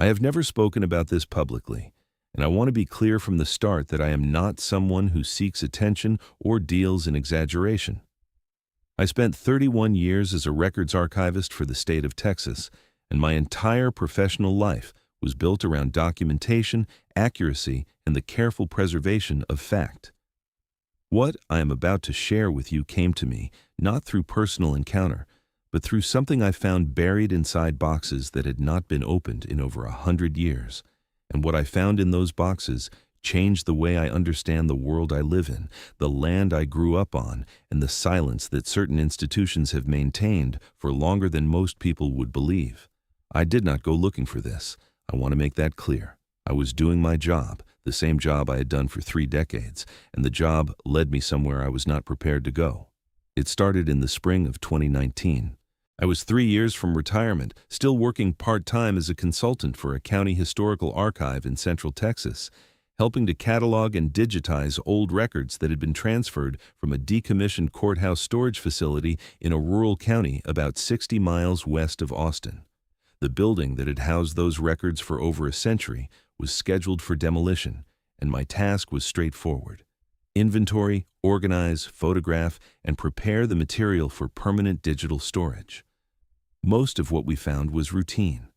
I have never spoken about this publicly, and I want to be clear from the start that I am not someone who seeks attention or deals in exaggeration. I spent 31 years as a records archivist for the state of Texas, and my entire professional life was built around documentation, accuracy, and the careful preservation of fact. What I am about to share with you came to me not through personal encounter, but through something I found buried inside boxes that had not been opened in over 100 years. And what I found in those boxes changed the way I understand the world I live in, the land I grew up on, and the silence that certain institutions have maintained for longer than most people would believe. I did not go looking for this. I want to make that clear. I was doing my job, the same job I had done for 3 decades, and the job led me somewhere I was not prepared to go. It started in the spring of 2019. I was 3 years from retirement, still working part-time as a consultant for a county historical archive in Central Texas, helping to catalog and digitize old records that had been transferred from a decommissioned courthouse storage facility in a rural county about 60 miles west of Austin. The building that had housed those records for over a century was scheduled for demolition, and my task was straightforward. Inventory, organize, photograph, and prepare the material for permanent digital storage. Most of what we found was routine.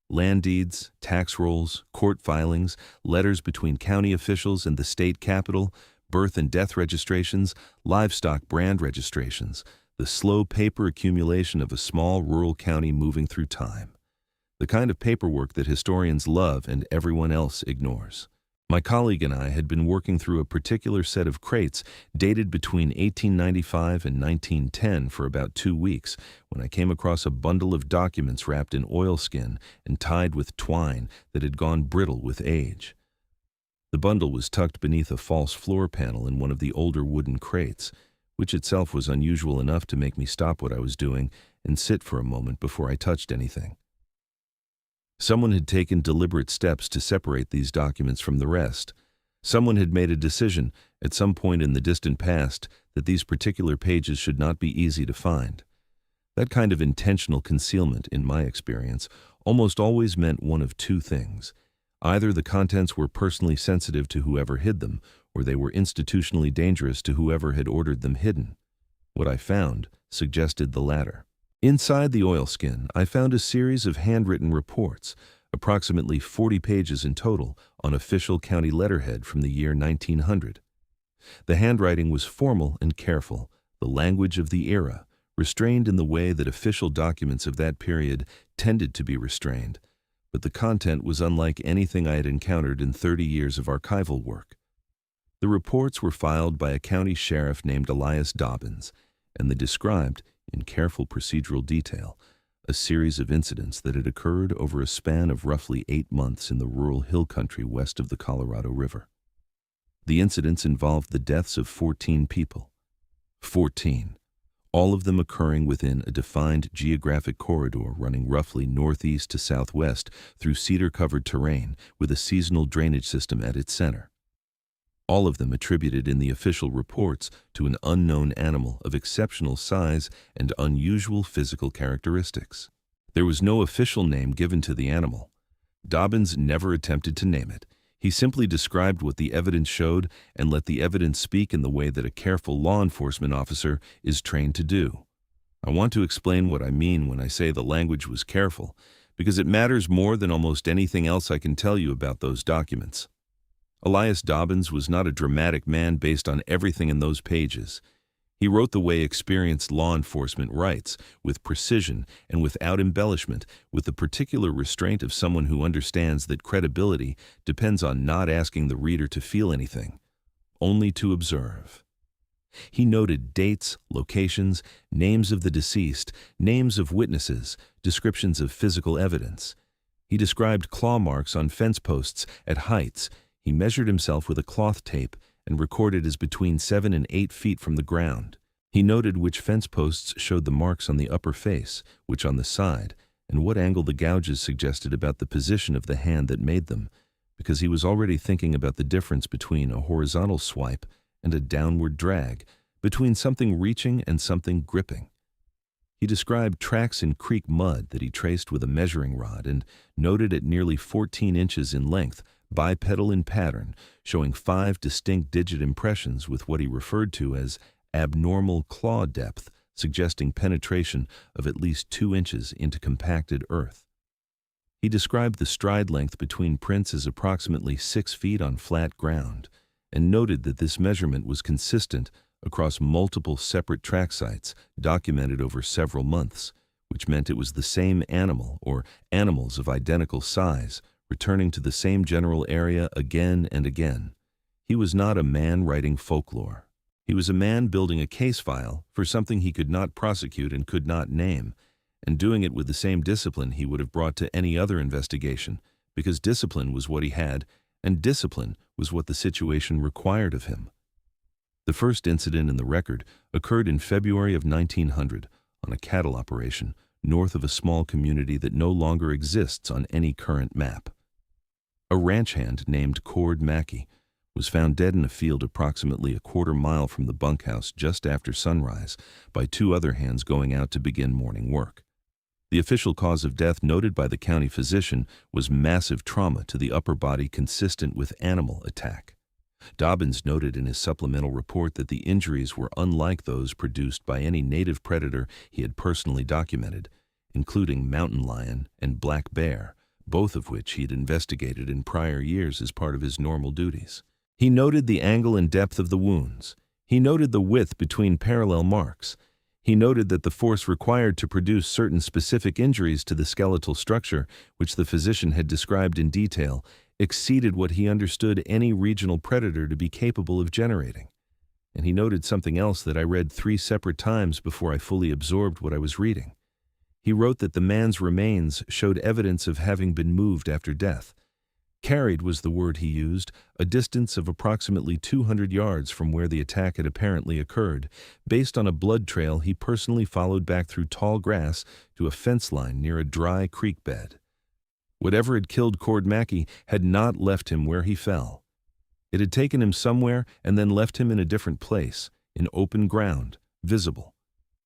Land deeds, tax rolls, court filings, letters between county officials and the state capitol, birth and death registrations, livestock brand registrations, the slow paper accumulation of a small rural county moving through time. The kind of paperwork that historians love and everyone else ignores. My colleague and I had been working through a particular set of crates dated between 1895 and 1910 for about 2 weeks when I came across a bundle of documents wrapped in oilskin and tied with twine that had gone brittle with age. The bundle was tucked beneath a false floor panel in one of the older wooden crates, which itself was unusual enough to make me stop what I was doing and sit for a moment before I touched anything. Someone had taken deliberate steps to separate these documents from the rest. Someone had made a decision at some point in the distant past that these particular pages should not be easy to find. That kind of intentional concealment, in my experience, almost always meant one of 2 things. Either the contents were personally sensitive to whoever hid them, or they were institutionally dangerous to whoever had ordered them hidden. What I found suggested the latter. Inside the oilskin, I found a series of handwritten reports, approximately 40 pages in total, on official county letterhead from the year 1900. The handwriting was formal and careful, the language of the era, restrained in the way that official documents of that period tended to be restrained, but the content was unlike anything I had encountered in 30 years of archival work. The reports were filed by a county sheriff named Elias Dobbins, and they described, in careful procedural detail, a series of incidents that had occurred over a span of roughly 8 months in the rural hill country west of the Colorado River. The incidents involved the deaths of 14 people. 14, all of them occurring within a defined geographic corridor running roughly northeast to southwest through cedar-covered terrain with a seasonal drainage system at its center. All of them attributed in the official reports to an unknown animal of exceptional size and unusual physical characteristics. There was no official name given to the animal. Dobbins never attempted to name it. He simply described what the evidence showed and let the evidence speak in the way that a careful law enforcement officer is trained to do. I want to explain what I mean when I say the language was careful, because it matters more than almost anything else I can tell you about those documents. Elias Dobbins was not a dramatic man based on everything in those pages. He wrote the way experienced law enforcement writes, with precision and without embellishment, with the particular restraint of someone who understands that credibility depends on not asking the reader to feel anything, only to observe. He noted dates, locations, names of the deceased, names of witnesses, descriptions of physical evidence. He described claw marks on fence posts at heights. He measured himself with a cloth tape and recorded as between 7 and 8 feet from the ground. He noted which fence posts showed the marks on the upper face, which on the side, and what angle the gouges suggested about the position of the hand that made them, because he was already thinking about the difference between a horizontal swipe and a downward drag, between something reaching and something gripping. He described tracks in creek mud that he traced with a measuring rod and noted at nearly 14 inches in length, bipedal in pattern, showing 5 distinct digit impressions with what he referred to as abnormal claw depth, suggesting penetration of at least 2 inches into compacted earth. He described the stride length between prints as approximately 6 feet on flat ground, and noted that this measurement was consistent across multiple separate track sites documented over several months, which meant it was the same animal or animals of identical size, returning to the same general area again and again. He was not a man writing folklore. He was a man building a case file for something he could not prosecute and could not name, and doing it with the same discipline he would have brought to any other investigation, because discipline was what he had, and discipline was what the situation required of him. The first incident in the record occurred in February of 1900 on a cattle operation north of a small community that no longer exists on any current map. A ranch hand named Cord Mackey was found dead in a field approximately a quarter-mile from the bunkhouse just after sunrise by 2 other hands going out to begin morning work. The official cause of death noted by the county physician was massive trauma to the upper body consistent with animal attack. Dobbins noted in his supplemental report that the injuries were unlike those produced by any native predator he had personally documented, including mountain lion and black bear, both of which he had investigated in prior years as part of his normal duties. He noted the angle and depth of the wounds. He noted the width between parallel marks. He noted that the force required to produce certain specific injuries to the skeletal structure, which the physician had described in detail, exceeded what he understood any regional predator to be capable of generating. And he noted something else that I read 3 separate times before I fully absorbed what I was reading. He wrote that the man's remains showed evidence of having been moved after death. Carried was the word he used, a distance of approximately 200 yards from where the attack had apparently occurred, based on a blood trail he personally followed back through tall grass to a fence line near a dry creek bed. Whatever had killed Cord Mackey had not left him where he fell. It had taken him somewhere and then left him in a different place, in open ground, visible.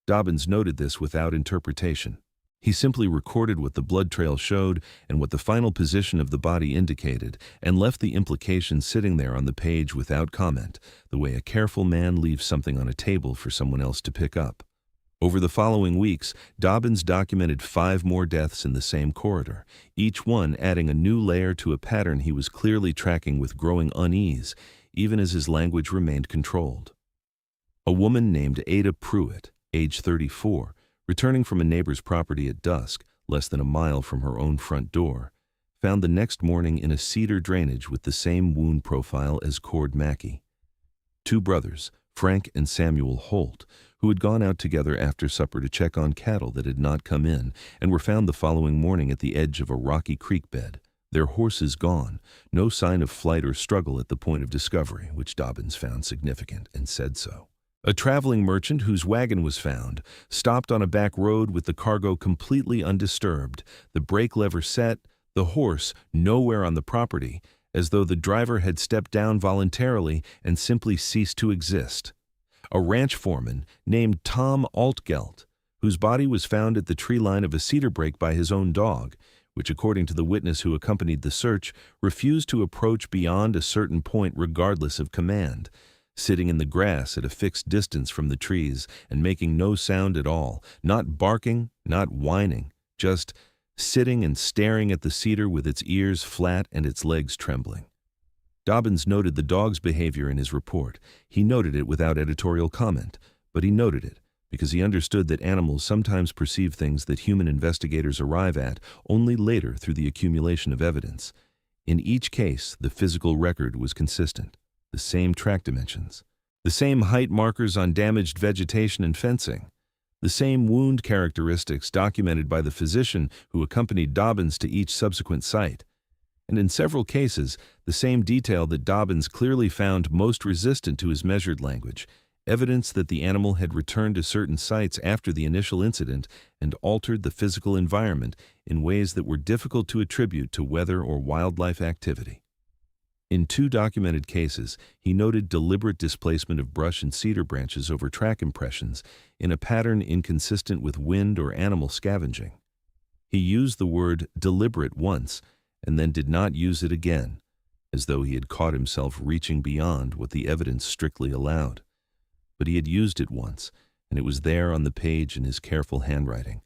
Dobbins noted this without interpretation. He simply recorded what the blood trail showed and what the final position of the body indicated, and left the implication sitting there on the page without comment, the way a careful man leaves something on a table for someone else to pick up. Over the following weeks, Dobbins documented 5 more deaths in the same corridor, each one adding a new layer to a pattern he was clearly tracking with growing unease, even as his language remained controlled. A woman named Ada Pruitt, age 34, returning from a neighbor's property at dusk, less than a mile from her own front door, found the next morning in a cedar drainage with the same wound profile as Cord Mackey. 2 brothers, Frank and Samuel Holt, who had gone out together after supper to check on cattle that had not come in, and were found the following morning at the edge of a rocky creek bed, their horses gone, no sign of flight or struggle at the point of discovery, which Dobbins found significant and said so. A traveling merchant whose wagon was found stopped on a back road with the cargo completely undisturbed, the brake lever set, the horse nowhere on the property, as though the driver had stepped down voluntarily and simply ceased to exist. A ranch foreman named Tom Altgelt, whose body was found at the tree line of a cedar brake by his own dog, which, according to the witness who accompanied the search, refused to approach beyond a certain point regardless of command, sitting in the grass at a fixed distance from the trees and making no sound at all, not barking, not whining, just sitting and staring at the cedar with its ears flat and its legs trembling. Dobbins noted the dog's behavior in his report. He noted it without editorial comment, but he noted it because he understood that animals sometimes perceive things that human investigators arrive at only later through the accumulation of evidence. In each case, the physical record was consistent. The same track dimensions, the same height markers on damaged vegetation and fencing, the same wound characteristics documented by the physician who accompanied Dobbins to each subsequent site, and in several cases, the same detail that Dobbins clearly found most resistant to his measured language, evidence that the animal had returned to certain sites after the initial incident and altered the physical environment in ways that were difficult to attribute to weather or wildlife activity. In 2 documented cases, he noted deliberate displacement of brush and cedar branches over track impressions in a pattern inconsistent with wind or animal scavenging. He used the word deliberate once and then did not use it again, as though he had caught himself reaching beyond what the evidence strictly allowed. But he had used it once, and it was there on the page in his careful handwriting,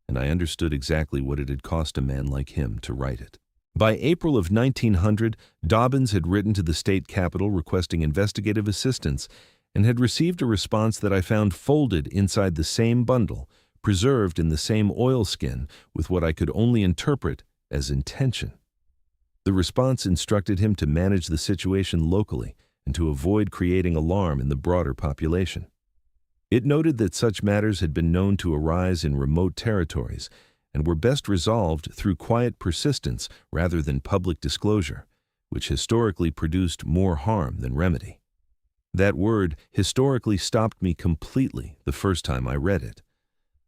and I understood exactly what it had cost a man like him to write it. By April of 1900, Dobbins had written to the state capitol requesting investigative assistance and had received a response that I found folded inside the same bundle, preserved in the same oilskin, with what I could only interpret as intention. The response instructed him to manage the situation locally and to avoid creating alarm in the broader population. It noted that such matters had been known to arise in remote territories and were best resolved through quiet persistence rather than public disclosure, which historically produced more harm than remedy. That word historically stopped me completely the first time I read it.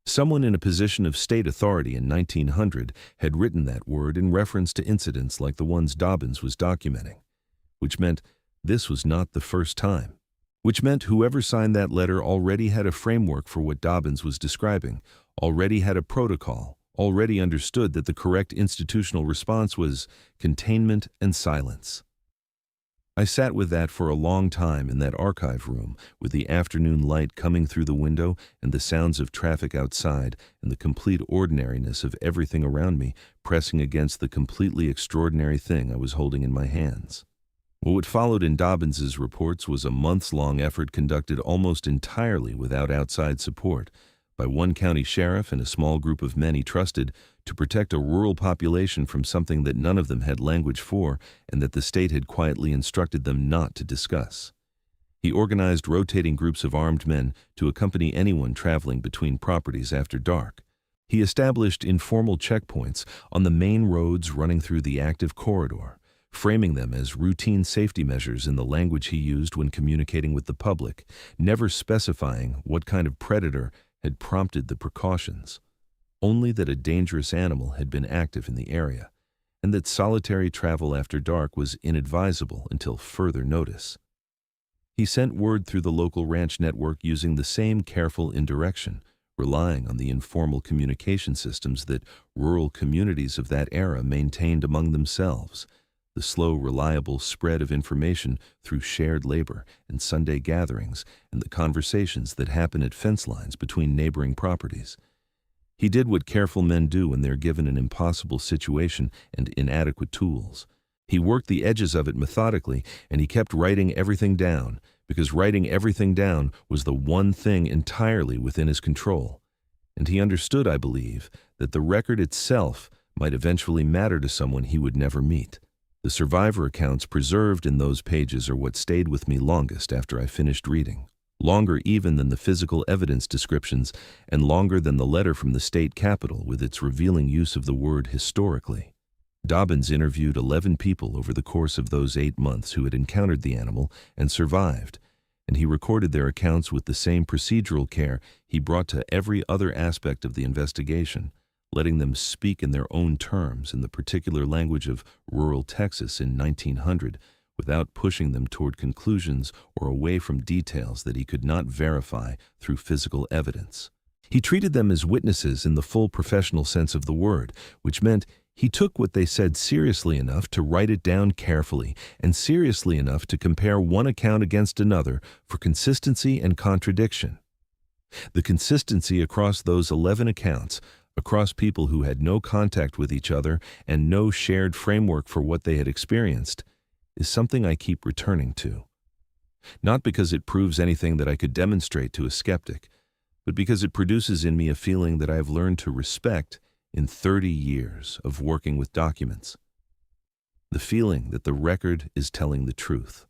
Someone in a position of state authority in 1900 had written that word in reference to incidents like the ones Dobbins was documenting, which meant this was not the first time, which meant whoever signed that letter already had a framework for what Dobbins was describing, already had a protocol, already understood that the correct institutional response was containment and silence. I sat with that for a long time in that archive room, with the afternoon light coming through the window and the sounds of traffic outside and the complete ordinariness of everything around me pressing against the completely extraordinary thing I was holding in my hands. What followed in Dobbins's reports was a months-long effort conducted almost entirely without outside support by one county sheriff and a small group of men he trusted to protect a rural population from something that none of them had language for and that the state had quietly instructed them not to discuss. He organized rotating groups of armed men to accompany anyone traveling between properties after dark. He established informal checkpoints on the main roads running through the active corridor, framing them as routine safety measures in the language he used when communicating with the public, never specifying what kind of predator had prompted the precautions, only that a dangerous animal had been active in the area, and that solitary travel after dark was inadvisable until further notice. He sent word through the local ranch network using the same careful indirection, relying on the informal communication systems that rural communities of that era maintained among themselves, the slow, reliable spread of information through shared labor and Sunday gatherings and the conversations that happen at fence lines between neighboring properties. He did what careful men do when they're given an impossible situation and inadequate tools. He worked the edges of it methodically, and he kept writing everything down, because writing everything down was the one thing entirely within his control. And he understood, I believe, that the record itself might eventually matter to someone he would never meet. The survivor accounts preserved in those pages are what stayed with me longest after I finished reading, longer even than the physical evidence descriptions and longer than the letter from the state capitol with its revealing use of the word historically. Dobbins interviewed 11 people over the course of those 8 months who had encountered the animal and survived, and he recorded their accounts with the same procedural care he brought to every other aspect of the investigation, letting them speak in their own terms in the particular language of rural Texas in 1900 without pushing them toward conclusions or away from details that he could not verify through physical evidence. He treated them as witnesses in the full professional sense of the word, which meant he took what they said seriously enough to write it down carefully and seriously enough to compare one account against another for consistency and contradiction. The consistency across those 11 accounts, across people who had no contact with each other and no shared framework for what they had experienced, is something I keep returning to. Not because it proves anything that I could demonstrate to a skeptic, but because it produces in me a feeling that I have learned to respect in 30 years of working with documents. The feeling that the record is telling the truth.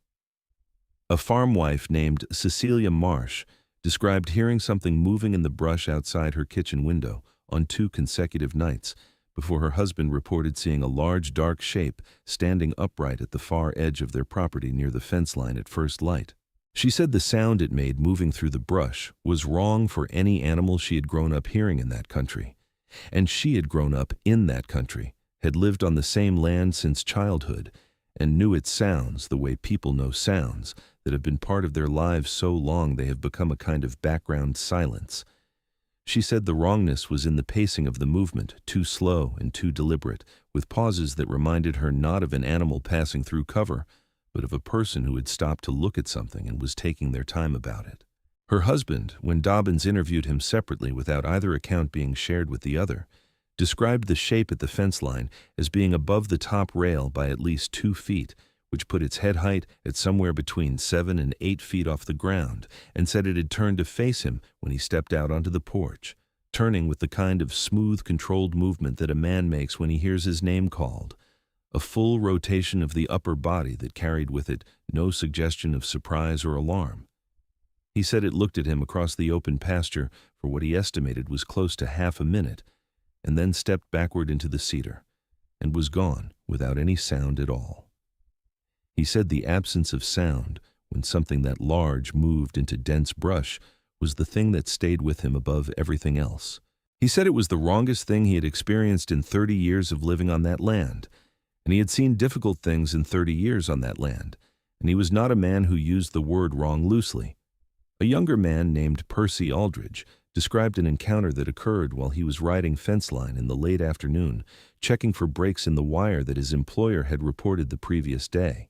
A farm wife named Cecilia Marsh described hearing something moving in the brush outside her kitchen window on 2 consecutive nights before her husband reported seeing a large dark shape standing upright at the far edge of their property near the fence line at first light. She said the sound it made moving through the brush was wrong for any animal she had grown up hearing in that country, and she had grown up in that country, had lived on the same land since childhood, and knew its sounds the way people know sounds that have been part of their lives so long they have become a kind of background silence. She said the wrongness was in the pacing of the movement, too slow and too deliberate, with pauses that reminded her not of an animal passing through cover, but of a person who had stopped to look at something and was taking their time about it. Her husband, when Dobbins interviewed him separately without either account being shared with the other, described the shape at the fence line as being above the top rail by at least 2 feet, which put its head height at somewhere between 7 and 8 feet off the ground, and said it had turned to face him when he stepped out onto the porch, turning with the kind of smooth, controlled movement that a man makes when he hears his name called, a full rotation of the upper body that carried with it no suggestion of surprise or alarm. He said it looked at him across the open pasture for what he estimated was close to half a minute, and then stepped backward into the cedar, and was gone without any sound at all. He said the absence of sound, when something that large moved into dense brush, was the thing that stayed with him above everything else. He said it was the wrongest thing he had experienced in 30 years of living on that land, and he had seen difficult things in 30 years on that land, and he was not a man who used the word wrong loosely. A younger man named Percy Aldridge described an encounter that occurred while he was riding fence line in the late afternoon, checking for breaks in the wire that his employer had reported the previous day.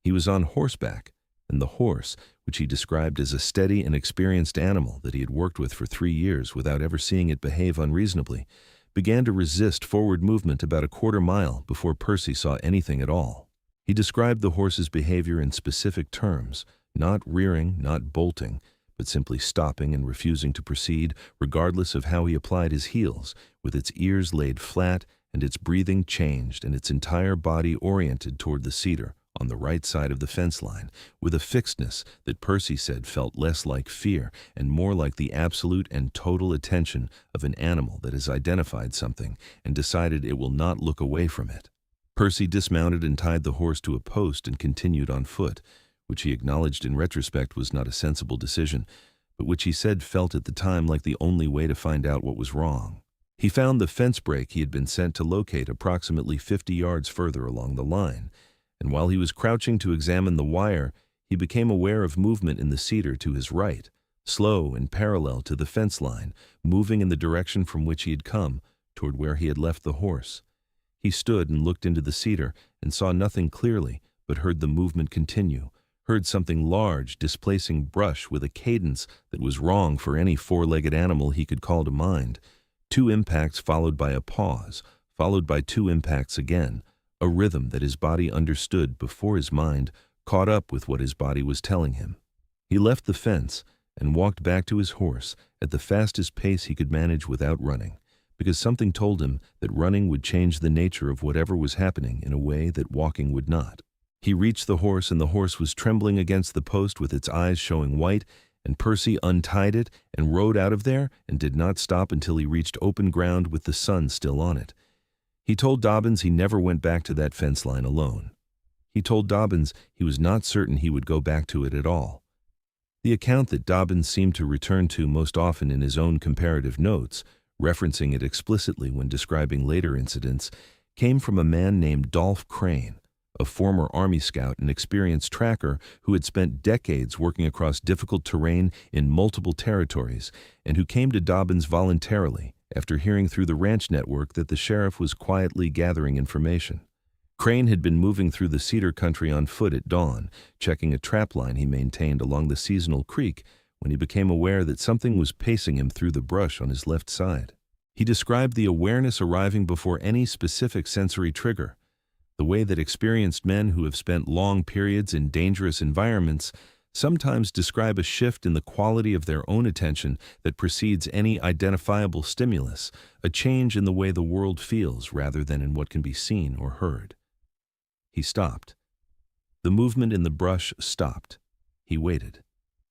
He was on horseback, and the horse, which he described as a steady and experienced animal that he had worked with for 3 years without ever seeing it behave unreasonably, began to resist forward movement about a quarter mile before Percy saw anything at all. He described the horse's behavior in specific terms, not rearing, not bolting, but simply stopping and refusing to proceed, regardless of how he applied his heels, with its ears laid flat and its breathing changed and its entire body oriented toward the cedar on the right side of the fence line, with a fixedness that Percy said felt less like fear and more like the absolute and total attention of an animal that has identified something and decided it will not look away from it. Percy dismounted and tied the horse to a post and continued on foot, which he acknowledged in retrospect was not a sensible decision, but which he said felt at the time like the only way to find out what was wrong. He found the fence break he had been sent to locate approximately 50 yards further along the line, and while he was crouching to examine the wire, he became aware of movement in the cedar to his right, slow and parallel to the fence line, moving in the direction from which he had come, toward where he had left the horse. He stood and looked into the cedar and saw nothing clearly, but heard the movement continue, heard something large displacing brush with a cadence that was wrong for any 4-legged animal he could call to mind. 2 impacts followed by a pause, followed by 2 impacts again, a rhythm that his body understood before his mind caught up with what his body was telling him. He left the fence and walked back to his horse at the fastest pace he could manage without running, because something told him that running would change the nature of whatever was happening in a way that walking would not. He reached the horse, and the horse was trembling against the post with its eyes showing white, and Percy untied it and rode out of there and did not stop until he reached open ground with the sun still on it. He told Dobbins he never went back to that fence line alone. He told Dobbins he was not certain he would go back to it at all. The account that Dobbins seemed to return to most often in his own comparative notes, referencing it explicitly when describing later incidents, came from a man named Dolph Crane, a former Army scout and experienced tracker who had spent decades working across difficult terrain in multiple territories and who came to Dobbins voluntarily after hearing through the ranch network that the sheriff was quietly gathering information. Crane had been moving through the cedar country on foot at dawn, checking a trap line he maintained along the seasonal creek, when he became aware that something was pacing him through the brush on his left side. He described the awareness arriving before any specific sensory trigger, the way that experienced men who have spent long periods in dangerous environments sometimes describe a shift in the quality of their own attention that precedes any identifiable stimulus, a change in the way the world feels rather than in what can be seen or heard. He stopped. The movement in the brush stopped. He waited.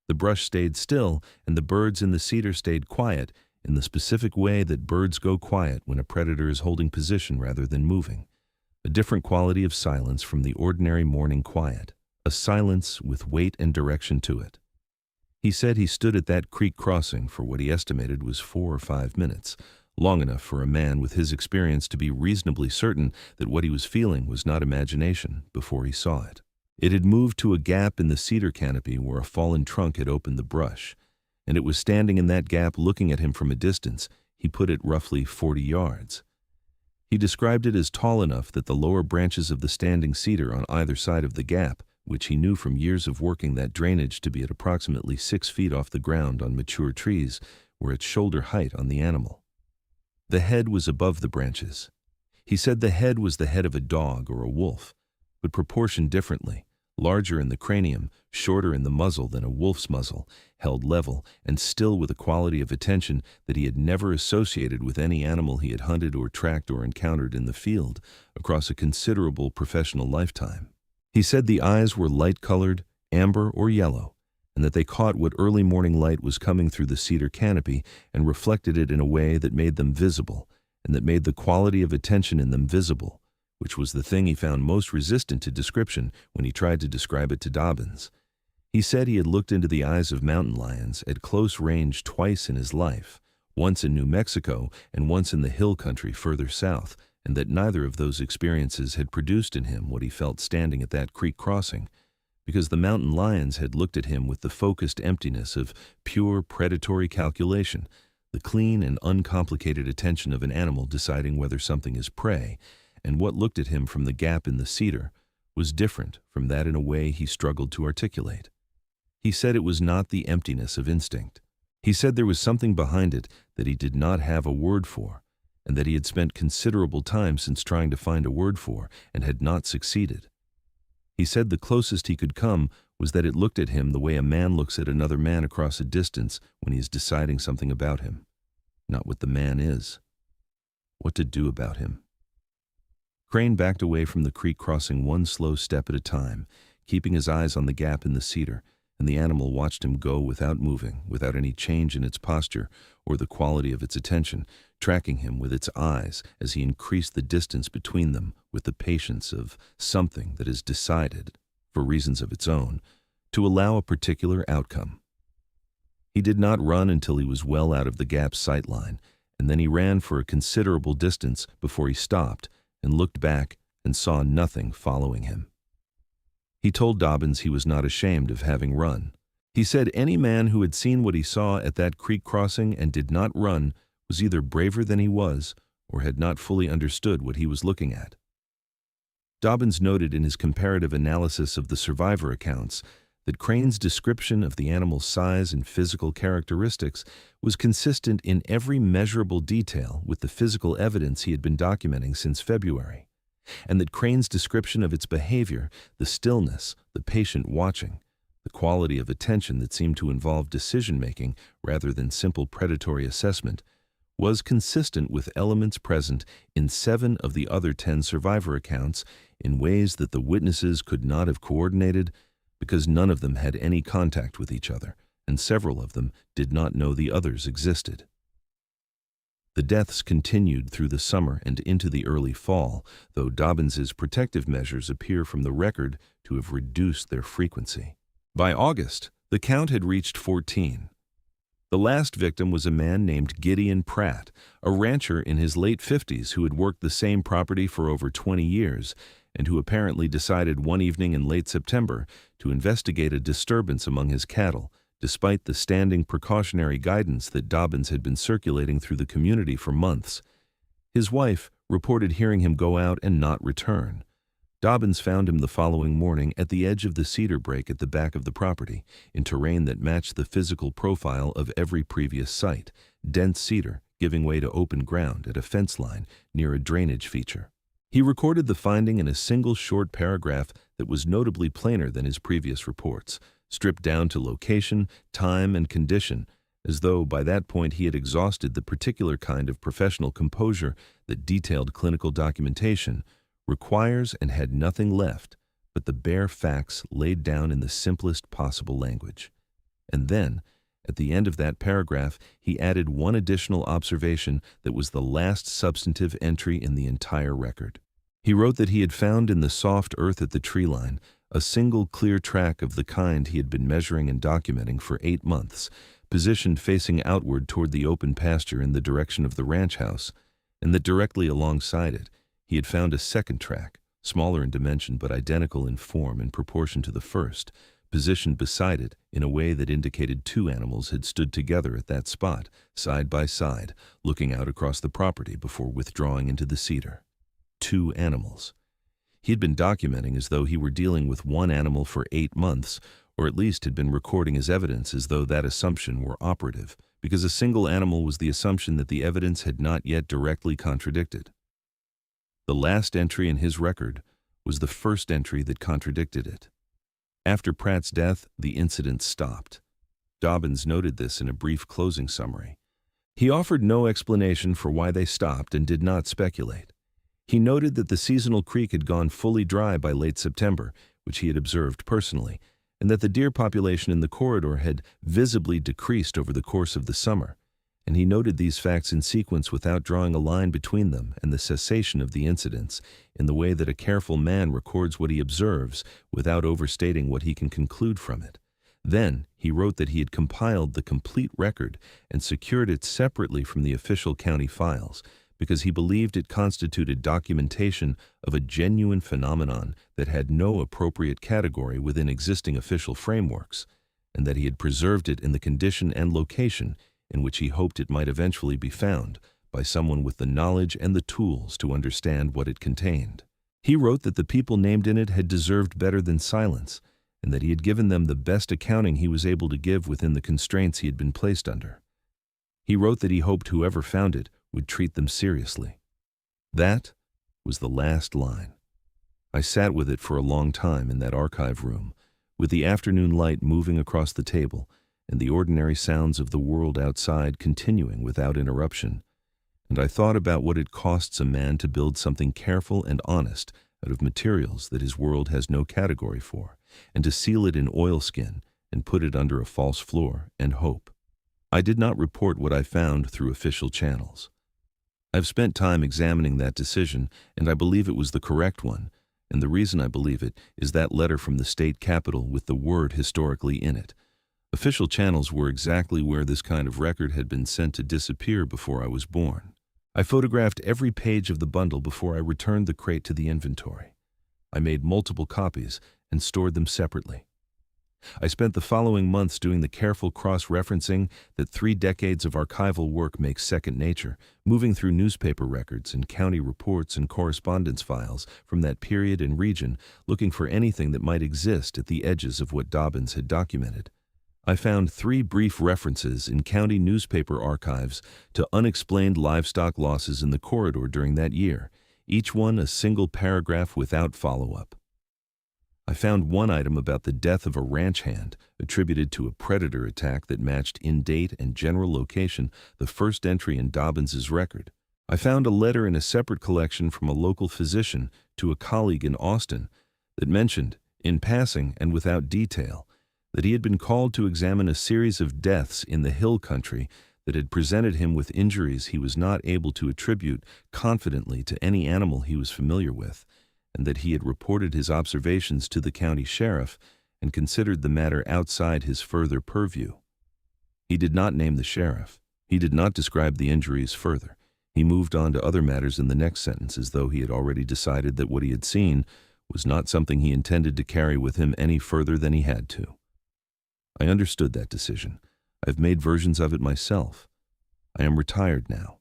The brush stayed still, and the birds in the cedar stayed quiet in the specific way that birds go quiet when a predator is holding position rather than moving. A different quality of silence from the ordinary morning quiet, a silence with weight and direction to it. He said he stood at that creek crossing for what he estimated was 4 or 5 minutes, long enough for a man with his experience to be reasonably certain that what he was feeling was not imagination before he saw it. It had moved to a gap in the cedar canopy where a fallen trunk had opened the brush, and it was standing in that gap looking at him from a distance. He put it roughly 40 yards. He described it as tall enough that the lower branches of the standing cedar on either side of the gap, which he knew from years of working that drainage to be at approximately 6 feet off the ground on mature trees, were at shoulder height on the animal. The head was above the branches. He said the head was the head of a dog or a wolf, but proportioned differently, larger in the cranium, shorter in the muzzle than a wolf's muzzle, held level, and still with a quality of attention that he had never associated with any animal he had hunted or tracked or encountered in the field across a considerable professional lifetime. He said the eyes were light-colored, amber or yellow, and that they caught what early morning light was coming through the cedar canopy and reflected it in a way that made them visible, and that made the quality of attention in them visible, which was the thing he found most resistant to description when he tried to describe it to Dobbins. He said he had looked into the eyes of mountain lions at close range twice in his life, once in New Mexico and once in the hill country further south, and that neither of those experiences had produced in him what he felt standing at that creek crossing, because the mountain lions had looked at him with the focused emptiness of pure predatory calculation, the clean and uncomplicated attention of an animal deciding whether something is prey, and what looked at him from the gap in the cedar was different from that in a way he struggled to articulate. He said it was not the emptiness of instinct. He said there was something behind it that he did not have a word for, and that he had spent considerable time since trying to find a word for and had not succeeded. He said the closest he could come was that it looked at him the way a man looks at another man across a distance when he is deciding something about him. Not what the man is. What to do about him. Crane backed away from the creek crossing one slow step at a time, keeping his eyes on the gap in the cedar, and the animal watched him go without moving, without any change in its posture or the quality of its attention, tracking him with its eyes as he increased the distance between them with the patience of something that is decided, for reasons of its own, to allow a particular outcome. He did not run until he was well out of the gap's sight line, and then he ran for a considerable distance before he stopped and looked back and saw nothing following him. He told Dobbins he was not ashamed of having run. He said any man who had seen what he saw at that creek crossing and did not run was either braver than he was or had not fully understood what he was looking at. Dobbins noted in his comparative analysis of the survivor accounts that Crane's description of the animal's size and physical characteristics was consistent in every measurable detail with the physical evidence he had been documenting since February, and that Crane's description of its behavior, the stillness, the patient watching, the quality of attention that seemed to involve decision-making rather than simple predatory assessment, was consistent with elements present in 7 of the other 10 survivor accounts in ways that the witnesses could not have coordinated because none of them had any contact with each other, and several of them did not know the others existed. The deaths continued through the summer and into the early fall, though Dobbins's protective measures appear from the record to have reduced their frequency. By August, the count had reached 14. The last victim was a man named Gideon Pratt, a rancher in his late 50s who had worked the same property for over 20 years and who apparently decided one evening in late September to investigate a disturbance among his cattle, despite the standing precautionary guidance that Dobbins had been circulating through the community for months. His wife reported hearing him go out and not return. Dobbins found him the following morning at the edge of the cedar break at the back of the property, in terrain that matched the physical profile of every previous site, dense cedar giving way to open ground at a fence line near a drainage feature. He recorded the finding in a single short paragraph that was notably plainer than his previous reports, stripped down to location, time, and condition, as though by that point he had exhausted the particular kind of professional composure that detailed clinical documentation requires and had nothing left but the bare facts laid down in the simplest possible language. And then, at the end of that paragraph, he added one additional observation that was the last substantive entry in the entire record. He wrote that he had found in the soft earth at the tree line a single clear track of the kind he had been measuring and documenting for 8 months, positioned facing outward toward the open pasture in the direction of the ranch house, and that directly alongside it he had found a second track, smaller in dimension but identical in form and proportion to the first, positioned beside it in a way that indicated two animals had stood together at that spot, side by side, looking out across the property before withdrawing into the cedar. Two animals. He had been documenting as though he were dealing with one animal for 8 months, or at least had been recording his evidence as though that assumption were operative, because a single animal was the assumption that the evidence had not yet directly contradicted. The last entry in his record was the first entry that contradicted it. After Pratt's death, the incident stopped. Dobbins noted this in a brief closing summary. He offered no explanation for why they stopped and did not speculate. He noted that the seasonal creek had gone fully dry by late September, which he had observed personally, and that the deer population in the corridor had visibly decreased over the course of the summer, and he noted these facts in sequence without drawing a line between them and the cessation of the incidents, in the way that a careful man records what he observes without overstating what he can conclude from it. Then he wrote that he had compiled the complete record and secured it separately from the official county files, because he believed it constituted documentation of a genuine phenomenon that had no appropriate category within existing official frameworks, and that he had preserved it in the condition and location in which he hoped it might eventually be found by someone with the knowledge and the tools to understand what it contained. He wrote that the people named in it had deserved better than silence, and that he had given them the best accounting he was able to give within the constraints he had been placed under. He wrote that he hoped whoever found it would treat them seriously. That was the last line. I sat with it for a long time in that archive room, with the afternoon light moving across the table and the ordinary sounds of the world outside continuing without interruption, and I thought about what it costs a man to build something careful and honest out of materials that his world has no category for, and to seal it in oilskin and put it under a false floor and hope. I did not report what I found through official channels. I've spent time examining that decision, and I believe it was the correct one, and the reason I believe it is that letter from the state capitol with the word historically in it. Official channels were exactly where this kind of record had been sent to disappear before I was born. I photographed every page of the bundle before I returned the crate to the inventory. I made multiple copies and stored them separately. I spent the following months doing the careful cross-referencing that 3 decades of archival work makes second nature, moving through newspaper records and county reports and correspondence files from that period and region, looking for anything that might exist at the edges of what Dobbins had documented. I found 3 brief references in county newspaper archives to unexplained livestock losses in the corridor during that year, each one a single paragraph without follow-up. I found one item about the death of a ranch hand, attributed to a predator attack that matched in date and general location the first entry in Dobbins's record. I found a letter in a separate collection from a local physician to a colleague in Austin that mentioned, in passing and without detail, that he had been called to examine a series of deaths in the hill country that had presented him with injuries he was not able to attribute confidently to any animal he was familiar with, and that he had reported his observations to the county sheriff and considered the matter outside his further purview. He did not name the sheriff. He did not describe the injuries further. He moved on to other matters in the next sentence as though he had already decided that what he had seen was not something he intended to carry with him any further than he had to. I understood that decision. I've made versions of it myself. I am retired now.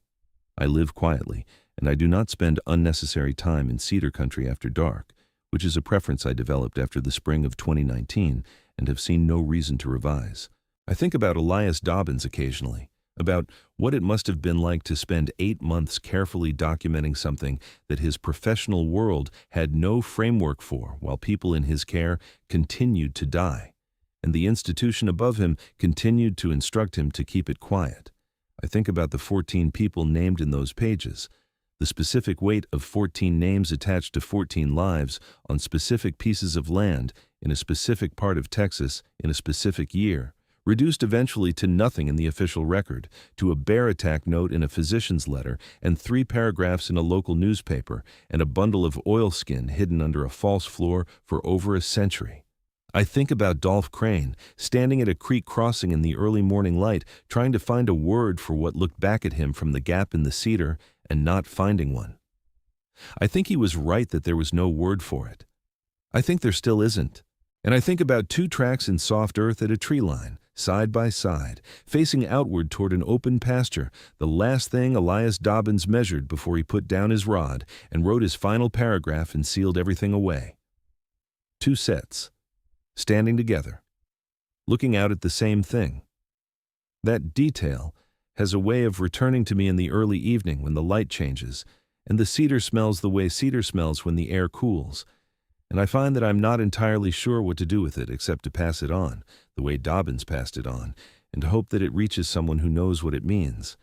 I live quietly, and I do not spend unnecessary time in cedar country after dark, which is a preference I developed after the spring of 2019 and have seen no reason to revise. I think about Elias Dobbins occasionally, about what it must have been like to spend 8 months carefully documenting something that his professional world had no framework for while people in his care continued to die, and the institution above him continued to instruct him to keep it quiet. I think about the 14 people named in those pages, the specific weight of 14 names attached to 14 lives on specific pieces of land in a specific part of Texas in a specific year, reduced eventually to nothing in the official record, to a bear attack note in a physician's letter and 3 paragraphs in a local newspaper and a bundle of oilskin hidden under a false floor for over a century. I think about Dolph Crane, standing at a creek crossing in the early morning light, trying to find a word for what looked back at him from the gap in the cedar and not finding one. I think he was right that there was no word for it. I think there still isn't. And I think about two tracks in soft earth at a tree line, side by side, facing outward toward an open pasture, the last thing Elias Dobbins measured before he put down his rod and wrote his final paragraph and sealed everything away. Two sets, standing together, looking out at the same thing. That detail has a way of returning to me in the early evening when the light changes, and the cedar smells the way cedar smells when the air cools, and I find that I'm not entirely sure what to do with it except to pass it on, the way Dobbins passed it on, and to hope that it reaches someone who knows what it means.